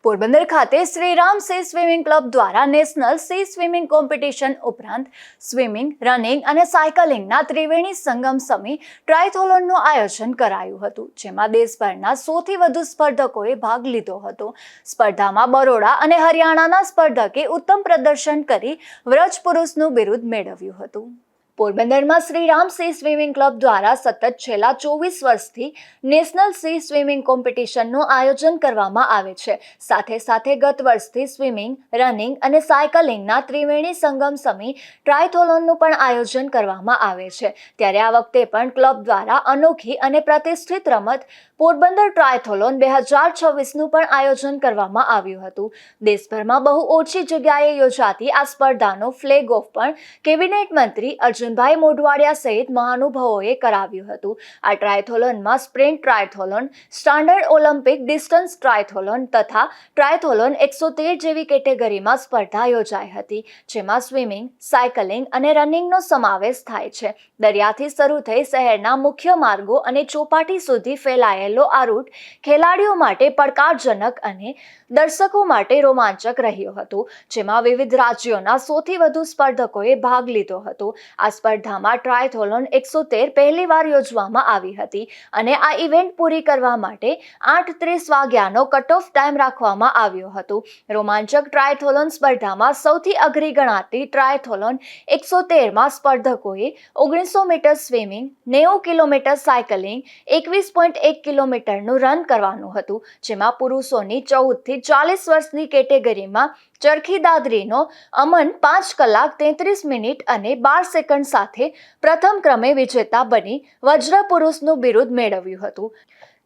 પોરબંદર ખાતે Shriram C swimming club દ્વારા national C swimming competition ઉપરાંત સ્વિમિંગ, રનિંગ અને સાયકલિંગના ત્રિવેણી સંગમ સમી ટ્રાયથોલોનનું આયોજન કરાયું હતું, જેમાં દેશભરના 100થી વધુ સ્પર્ધકોએ ભાગ લીધો હતો. સ્પર્ધામાં બરોડા અને હરિયાણાના સ્પર્ધકે ઉત્તમ પ્રદર્શન કરી વ્રજ પુરુષનું બિરુદ મેળવ્યું હતું. પોરબંદરમાં શ્રીરામ સી સ્વિમિંગ ક્લબ દ્વારા સતત છેલ્લા 24 વર્ષથી નેશનલ સી સ્વિમિંગ કોમ્પિટિશનનું આયોજન કરવામાં આવે છે. સાથે સાથે ગત વર્ષથી સ્વિમિંગ, રનિંગ અને સાયકલિંગના ત્રિવેણી સંગમ સમી ટ્રાયથોલોનનું પણ આયોજન કરવામાં આવે છે. ત્યારે આ વખતે પણ ક્લબ દ્વારા અનોખી અને પ્રતિષ્ઠિત રમત પોરબંદર ટ્રાયથોલોન 2026નું પણ આયોજન કરવામાં આવ્યું હતું. દેશભરમાં બહુ ઓછી જગ્યાએ યોજાતી આ સ્પર્ધાનો ફ્લેગ ઓફ પણ કેબિનેટ મંત્રી અર્જુનભાઈ મોઢવાડિયા સહિત મહાનુભાવોએ કરાવ્યું હતું. આ ટ્રાયથોલોનમાં સ્પ્રિન્ટ ટ્રાયથોલોન, સ્ટાન્ડર્ડ ઓલિમ્પિક ડિસ્ટન્સ ટ્રાયથોલોન તથા ટ્રાયથોલોન 113 જેવી કેટેગરીમાં સ્પર્ધા યોજાઈ હતી, જેમાં સ્વિમિંગ, સાયકલિંગ અને રનિંગનો સમાવેશ થાય છે. દરિયાથી શરૂ થઈ શહેરના મુખ્ય માર્ગો અને ચોપાટી સુધી ફેલાયેલો આ રૂટ ખેલાડીઓ માટે પડકારજનક અને દર્શકો માટે રોમાંચક રહ્યો હતો, જેમાં વિવિધ રાજ્યોના 100થી વધુ સ્પર્ધકોએ ભાગ લીધો હતો. આ સ્પર્ધામાં ટ્રાયથોલોન 113 પહેલીવાર યોજવામાં આવી હતી અને આ ઇવેન્ટ પૂરી કરવા માટે 8:30 વાગ્યાનો કટ ઓફ ટાઈમ રાખવામાં આવ્યો હતો. રોમાંચક ટ્રાયથોલોન સ્પર્ધામાં સૌથી અઘરી ગણાતી ટ્રાયથોલોન 113માં સ્પર્ધકોએ 1900 મીટર સ્વિમિંગ, 90 કિલોમીટર સાયકલિંગ, 21.1 કિલોમીટરનું રન કરવાનું હતું, જેમાં પુરુષોની 14થી 40 વર્ષની કેટેગરીમાં ચરખી દાદરીનો અમન 5 કલાક 33 મિનિટ અને 12 સેકન્ડ સાથે પ્રથમ ક્રમે વિજેતા બની વજ્ર પુરુષનું બિરુદ મેળવ્યું હતું.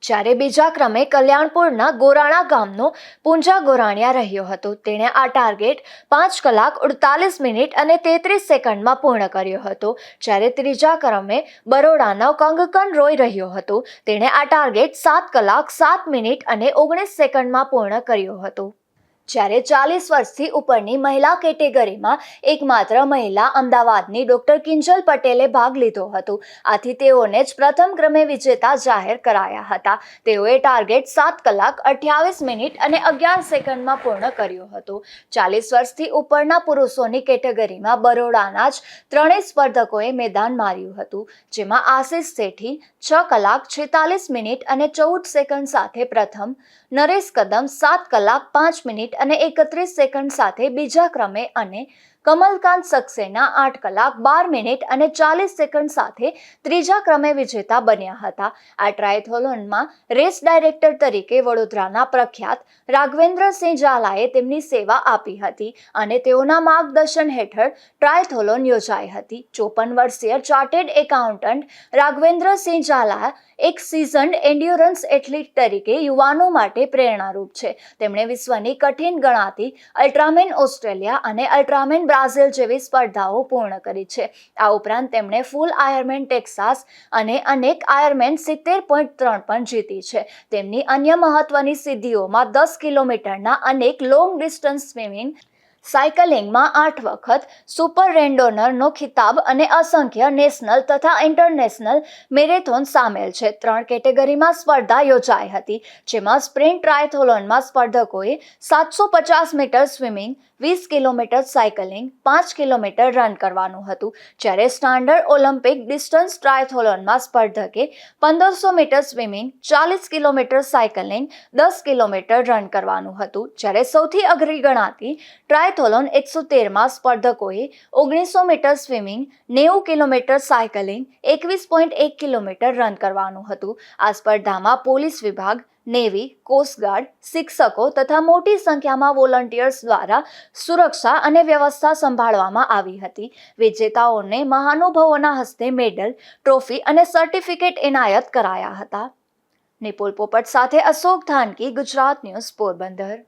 જ્યારે બીજા ક્રમે કલ્યાણપુરના ગોરાણા ગામનો પૂંજા ગોરાણિયા રહ્યો હતો. તેણે આ ટાર્ગેટ 5 કલાક 48 મિનિટ અને 33 સેકન્ડમાં પૂર્ણ કર્યો હતો. જ્યારે ત્રીજા ક્રમે બરોડાનો કંગકન રોય રહ્યો હતો. તેણે આ ટાર્ગેટ 7 કલાક 7 મિનિટ અને 19 સેકન્ડમાં પૂર્ણ કર્યો હતો. જ્યારે 40 વર્ષથી ઉપરની મહિલા કેટેગરીમાં એકમાત્ર મહિલા અમદાવાદની ડોક્ટર કિંજલ પટેલે ભાગ લીધો હતો. આથી તેઓને જ પ્રથમ ક્રમે વિજેતા જાહેર કરાયા હતા. તેઓએ ટાર્ગેટ 7 કલાક 28 મિનિટ અને 11 સેકન્ડમાં પૂર્ણ કર્યો હતો. 40 વર્ષથી ઉપરના પુરુષોની કેટેગરીમાં બરોડાના જ ત્રણેય સ્પર્ધકોએ મેદાન માર્યું હતું, જેમાં આશિષ શેઠી 6 કલાક 46 મિનિટ અને 14 સેકન્ડ સાથે પ્રથમ, નરેશ કદમ 7 કલાક 5 મિનિટ અને 31 સેકન્ડ સાથે બીજા ક્રમે અને કમલકાંત સક્સેના 8 કલાક 12 મિનિટ અને 40 સેકન્ડ સાથે ત્રીજા ક્રમે વિજેતા બન્યા હતા. આ ટ્રાયથોલોનમાં રેસ ડાયરેક્ટર તરીકે વડોદરાના પ્રખ્યાત રાઘવેન્દ્રસિંહ ઝાલાએ તેમની સેવા આપી હતી અને તેઓના માર્ગદર્શન હેઠળ ટ્રાયથોલોન યોજાઈ હતી. 54 વર્ષીય ચાર્ટેડ એકાઉન્ટન્ટ રાઘવેન્દ્રસિંહ ઝાલા એક સિઝન્ડ એન્ડ્યોરન્સ એથ્લીટ તરીકે યુવાનો માટે પ્રેરણારૂપ છે. તેમણે વિશ્વની કઠિન ગણાતી અલ્ટ્રામેન ઓસ્ટ્રેલિયા અને અલ્ટ્રામેન બ્રાઝિલ જેવી સ્પર્ધાઓ પૂર્ણ કરી છે. આ ઉપરાંત તેમણે ફૂલ આયરમેન ટેક્સાસ અને અનેક આયરમેન 70.3 પણ જીતી છે. તેમની અન્ય મહત્વની સિદ્ધિઓમાં 10 કિલોમીટરના અનેક લોંગ ડિસ્ટન્સ સ્વિમિંગ, સાયકલિંગમાં 8 વખત સુપર રેન્ડોનરનો ખિતાબ અને અસંખ્ય નેશનલ તથા ઇન્ટરનેશનલ મેરેથોન સામેલ છે. 3 કેટેગરીમાં સ્પર્ધા યોજાઈ હતી, જેમાં સ્પ્રિન્ટ ટ્રાયથોલોનમાં સ્પર્ધકોએ 750 metre swimming, 20 kilometre cycling, 5 kilometre run કરવાનું હતું. જ્યારે સ્ટાન્ડર્ડ ઓલિમ્પિક ડિસ્ટન્સ ટ્રાયથોલોનમાં સ્પર્ધકે 1500 metre swimming, 40 kilometre cycling, 10 kilometre run કરવાનું હતું. જ્યારે સૌથી અઘરી ગણાતી ટ્રાયથોલોન 113માં સ્પર્ધકોએ 1900 metre swimming, 90 kilometre cycling, 21.1 kilometre run કરવાનું હતું. આ સ્પર્ધામાં પોલીસ વિભાગ, નેવી, કોસ્ટગાર્ડ, શિક્ષકો તથા મોટી સંખ્યામાં વોલન્ટિયર્સ દ્વારા સુરક્ષા અને વ્યવસ્થા સંભાળવામાં આવી હતી. વિજેતાઓને મહાનુભાવોના હસ્તે મેડલ, ટ્રોફી અને સર્ટિફિકેટ એનાયત કરાયા હતા. નિપુલ પોપટ સાથે અશોક ધાનકી, ગુજરાત ન્યૂઝ, પોરબંદર.